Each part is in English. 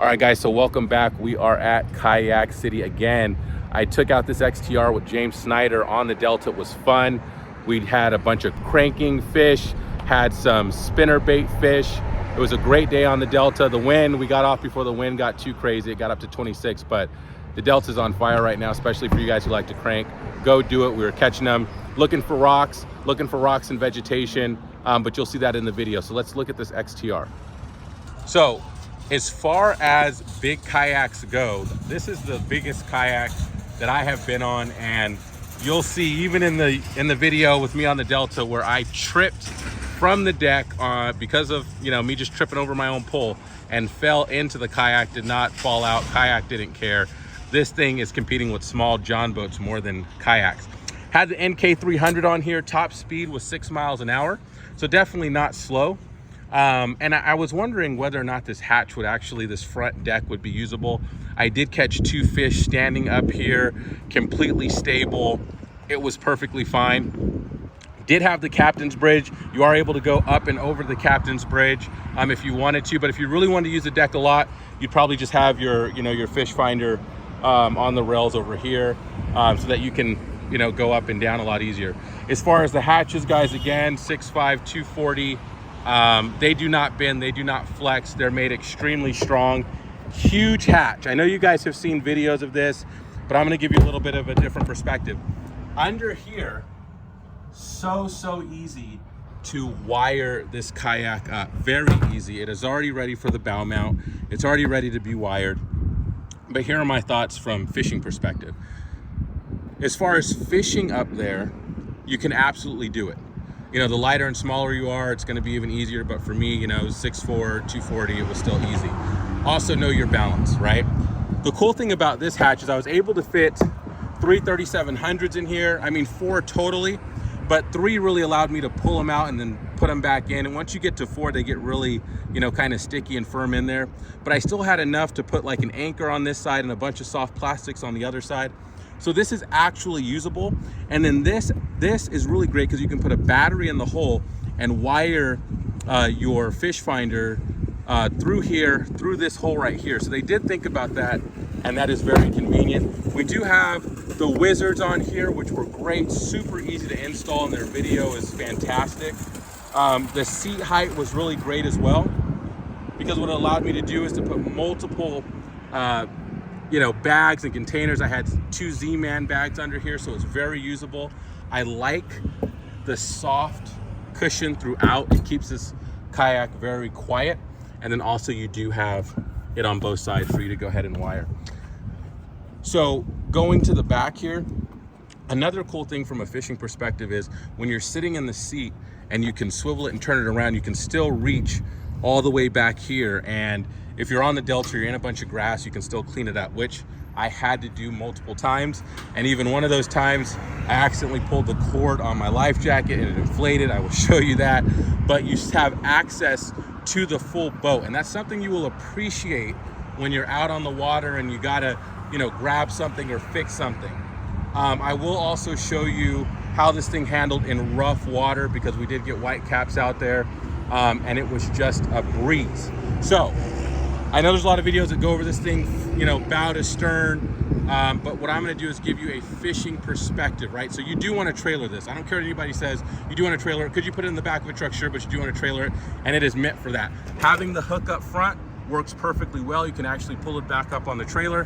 All right, guys, so welcome back. We are at Kayak City again. I took out this XTR with James Snyder on the Delta. It was fun. We had a bunch of cranking fish, had some spinnerbait fish. It was a great day on the Delta. The wind, we got off before the wind got too crazy. It got up to 26, but the Delta's on fire right now, especially for you guys who like to crank. Go do it. We were catching them, looking for rocks and vegetation, but you'll see that in the video. So let's look at this XTR. So as far as big kayaks go, this is the biggest kayak that I have been on, and you'll see even in the video with me on the Delta where I tripped from the deck because of me just tripping over my own pole and fell into the kayak. Did not fall out. Kayak didn't care. This thing is competing with small John boats more than kayaks. Had the NK 300 on here. Top speed was 6 miles an hour, so definitely not slow. And I was wondering whether or not this hatch would actually, this front deck would be usable. I did catch 2 fish standing up here, completely stable. It was perfectly fine. Did have the captain's bridge. You are able to go up and over the captain's bridge if you wanted to, but if you really wanted to use the deck a lot, you'd probably just have your, your fish finder on the rails over here so that you can, go up and down a lot easier. As far as the hatches, guys, again, 6'5", 240. They do not bend, they do not flex. They're made extremely strong. Huge hatch. I know you guys have seen videos of this, but I'm gonna give you a little bit of a different perspective. Under here, so easy to wire this kayak up. Very easy. It is already ready for the bow mount. It's already ready to be wired. But here are my thoughts from fishing perspective. As far as fishing up there, you can absolutely do it. The lighter and smaller you are, it's going to be even easier. But for me, 6'4", 240, it was still easy. Also know your balance, right? The cool thing about this hatch is I was able to fit 3 3700s in here. I mean, 4 totally, but 3 really allowed me to pull them out and then put them back in. And once you get to 4, they get really, kind of sticky and firm in there. But I still had enough to put like an anchor on this side and a bunch of soft plastics on the other side. So this is actually usable. And then this is really great because you can put a battery in the hole and wire your fish finder through here, through this hole right here. So they did think about that, and that is very convenient. We do have the wizards on here, which were great, super easy to install, and their video is fantastic. The seat height was really great as well, because what it allowed me to do is to put multiple bags and containers. I had 2 Z-Man bags under here, so it's very usable. I like the soft cushion throughout. It keeps this kayak very quiet. And then also you do have it on both sides for you to go ahead and wire. So going to the back here, another cool thing from a fishing perspective is when you're sitting in the seat and you can swivel it and turn it around, you can still reach all the way back here. And if you're on the Delta, you're in a bunch of grass, you can still clean it up, which I had to do multiple times. And even one of those times, I accidentally pulled the cord on my life jacket and it inflated. I will show you that. But you just have access to the full boat. And that's something you will appreciate when you're out on the water and you gotta, grab something or fix something. I will also show you how this thing handled in rough water, because we did get white caps out there, and it was just a breeze. So I know there's a lot of videos that go over this thing, bow to stern, but what I'm gonna do is give you a fishing perspective, right? So you do wanna trailer this. I don't care what anybody says, you do wanna trailer it. Could you put it in the back of a truck? Sure, but you do wanna trailer it, and it is meant for that. Having the hook up front works perfectly well. You can actually pull it back up on the trailer.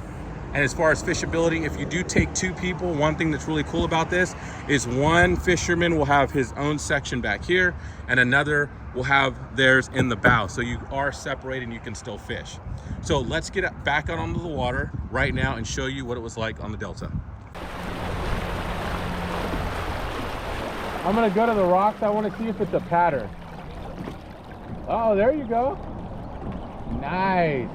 And as far as fishability, if you do take 2 people, one thing that's really cool about this is one fisherman will have his own section back here and another will have theirs in the bow. So you are separated and you can still fish. So let's get back out onto the water right now and show you what it was like on the Delta. I'm gonna go to the rocks. I wanna see if it's a pattern. Oh, there you go. Nice.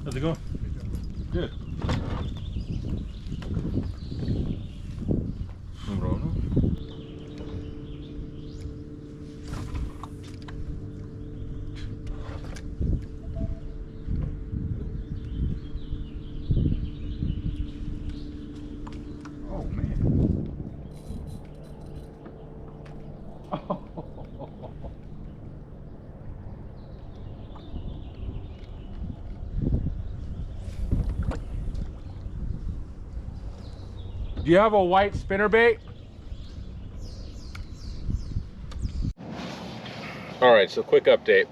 How's it going? Good. Oh man. Do you have a white spinnerbait? All right, so quick update.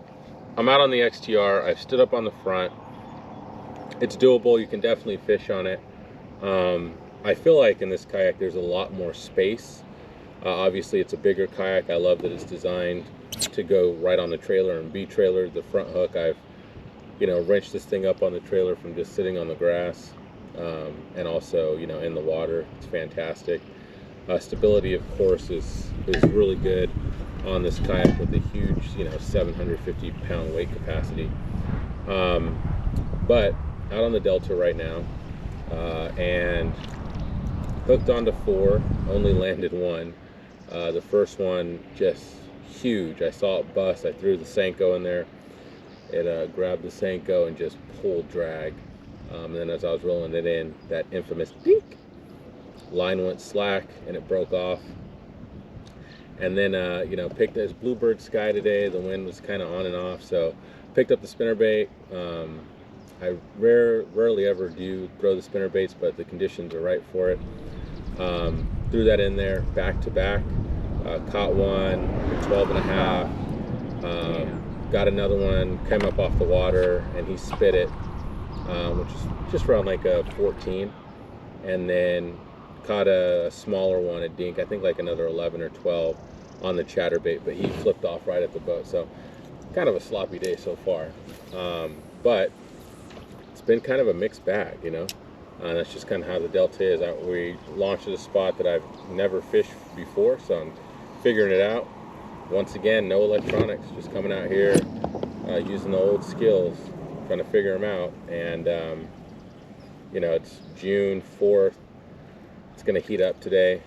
I'm out on the XTR. I've stood up on the front. It's doable. You can definitely fish on it. I feel like in this kayak there's a lot more space. Obviously, it's a bigger kayak. I love that it's designed to go right on the trailer and be trailered. The front hook, I've wrenched this thing up on the trailer from just sitting on the grass. And also, in the water, it's fantastic. Stability, of course, is really good on this kayak with a huge, 750 pound weight capacity. But out on the Delta right now, and hooked onto 4, only landed 1. The first one just huge. I saw it bust. I threw the Senko in there. It grabbed the Senko and just pulled drag. And then as I was rolling it in, that infamous dink, line went slack and it broke off. And then, picked this bluebird sky today. The wind was kind of on and off, so picked up the spinnerbait. I rarely ever do throw the spinnerbaits, but the conditions are right for it. Threw that in there, back to back. Caught one, 12.5. Got another one, came up off the water, and he spit it. Which is just around like a 14, and then caught a smaller one, a dink, I think like another 11 or 12 on the chatterbait, but he flipped off right at the boat. So kind of a sloppy day so far, but it's been kind of a mixed bag, that's just kind of how the Delta is. We launched at a spot that I've never fished before, so I'm figuring it out. Once again, no electronics, just coming out here using the old skills, trying to figure them out. And it's June 4th. It's going to heat up today.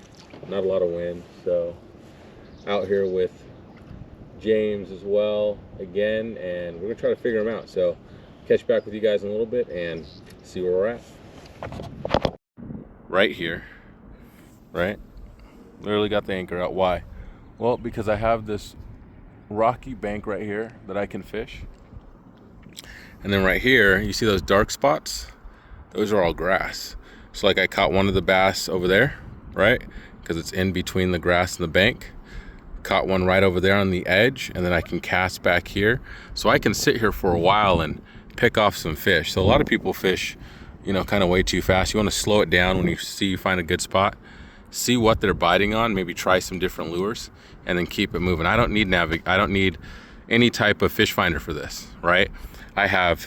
Not a lot of wind, so out here with James as well again, and we're going to try to figure them out. So catch back with you guys in a little bit and see where we're at. Right here, right? Literally got the anchor out. Why? Well, because I have this rocky bank right here that I can fish. And then right here, you see those dark spots? Those are all grass. So like I caught one of the bass over there, right? Because it's in between the grass and the bank. Caught one right over there on the edge, and then I can cast back here. So I can sit here for a while and pick off some fish. So a lot of people fish, kind of way too fast. You want to slow it down when you find a good spot. See what they're biting on, maybe try some different lures, and then keep it moving. I don't need any type of fish finder for this, right? I have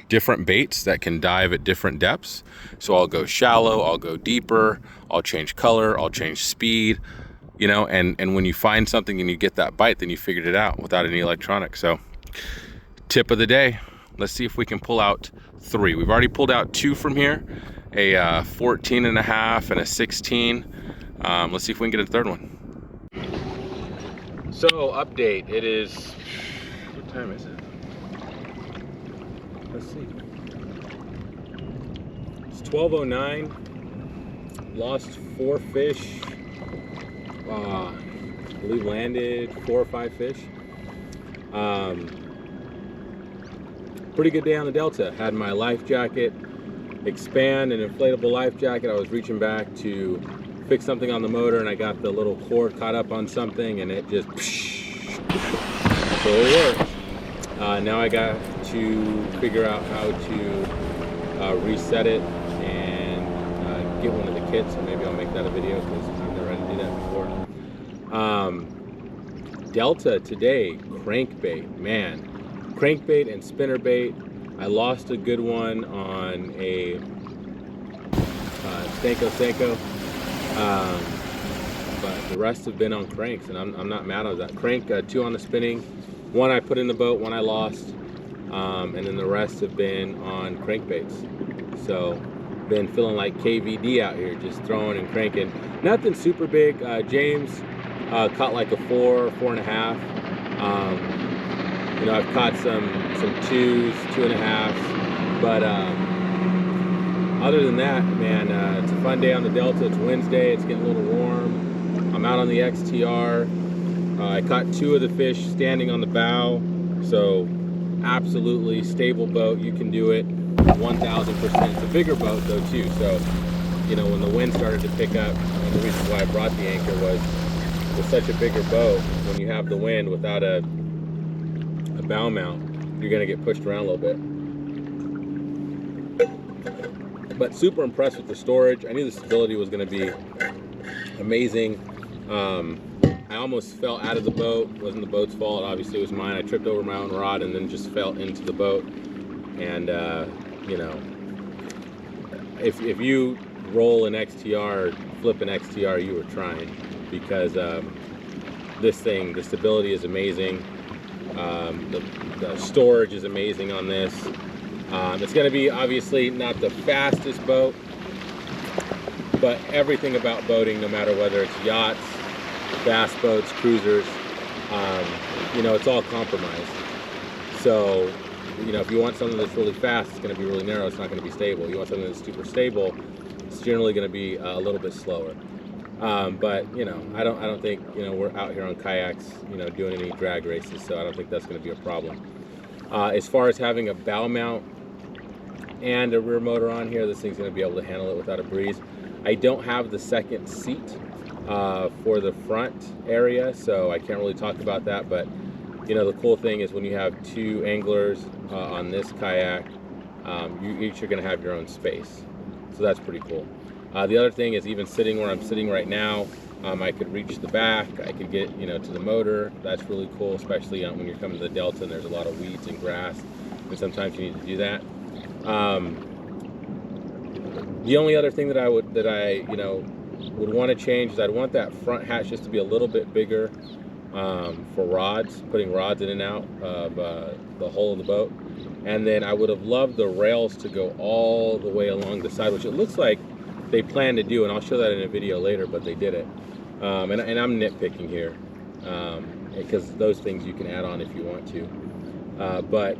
different baits that can dive at different depths. So I'll go shallow, I'll go deeper, I'll change color, I'll change speed, and when you find something and you get that bite, then you figured it out without any electronics. So tip of the day, let's see if we can pull out 3. We've already pulled out 2 from here, a 14.5 and a 16. Let's see if we can get a 3rd one. So update, it is, what time is it? Let's see. It's 12:09. Lost 4 fish. I believe landed 4 or 5 fish. Pretty good day on the Delta. Had my life jacket expand, an inflatable life jacket. I was reaching back to fix something on the motor, and I got the little cord caught up on something, and it just so it worked. Now I got to figure out how to reset it and get one of the kits, so maybe I'll make that a video because I've never had to do that before. Delta today, crankbait, man. Crankbait and spinnerbait. I lost a good one on a Senko, but the rest have been on cranks, and I'm not mad at that. Crank, 2 on the spinning. 1 I put in the boat, 1 I lost. and then the rest have been on crankbaits. So been feeling like KVD out here, just throwing and cranking. Nothing super big. James caught like a 4.5. You know, I've caught some 2s, 2.5s, but other than that, man, it's a fun day on the Delta. It's Wednesday. It's getting a little warm. I'm out on the XTR. I caught 2 of the fish standing on the bow, so absolutely stable boat. You can do it 1,000%. It's a bigger boat though too, so you know, when the wind started to pick up, one of the reasons why I brought the anchor was with such a bigger boat, when you have the wind without a bow mount, you're gonna get pushed around a little bit. But super impressed with the storage. I knew the stability was gonna be amazing. I almost fell out of the boat. It wasn't the boat's fault, obviously it was mine. I tripped over my own rod and then just fell into the boat. And you know, if you roll an XTR, flip an XTR, you were trying, because this thing, the stability is amazing. The storage is amazing on this. It's going to be obviously not the fastest boat, but everything about boating, no matter whether it's yachts, bass boats, cruisers, you know, it's all compromised. So, you know, if you want something that's really fast, it's going to be really narrow. It's not going to be stable. You want something that's super stable, it's generally going to be a little bit slower. But you know, I don't think, you know, we're out here on kayaks, you know, doing any drag races, so I don't think that's going to be a problem. As far as having a bow mount and a rear motor on here, this thing's going to be able to handle it without a breeze. I don't have the second seat for the front area, so I can't really talk about that. But you know, the cool thing is when you have 2 anglers on this kayak, you each are going to have your own space, so that's pretty cool. The other thing is, even sitting where I'm sitting right now, I could reach the back, I could get, you know, to the motor. That's really cool, especially when you're coming to the Delta and there's a lot of weeds and grass, and sometimes you need to do that. The only other thing that I you know, would want to change is I'd want that front hatch just to be a little bit bigger for rods, putting rods in and out of the hull of the boat. And then I would have loved the rails to go all the way along the side, which it looks like they plan to do, and I'll show that in a video later, but they did it. And I'm nitpicking here, because those things you can add on if you want to. But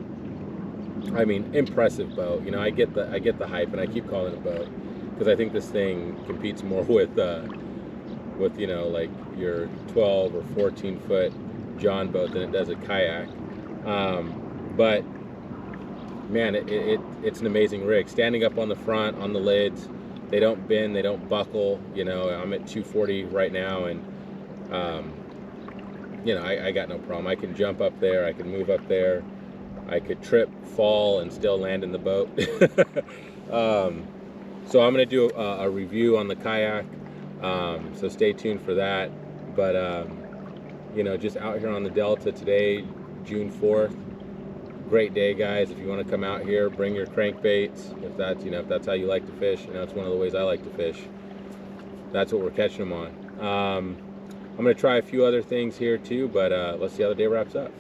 I mean, impressive boat. You know, I get the hype, and I keep calling it a boat because I think this thing competes more with you know, like your 12 or 14 foot John boat than it does a kayak. But man, it's an amazing rig. Standing up on the front, on the lids, they don't bend, they don't buckle. You know, I'm at 240 right now, and you know, I got no problem. I can jump up there, I can move up there, I could trip, fall, and still land in the boat. So I'm gonna do a review on the kayak, so stay tuned for that. But you know, just out here on the Delta today, June 4th. Great day, guys. If you want to come out here, bring your crankbaits. If that's, you know, if that's how you like to fish, you know, it's one of the ways I like to fish. That's what we're catching them on. I'm going to try a few other things here too, but let's see how the day wraps up.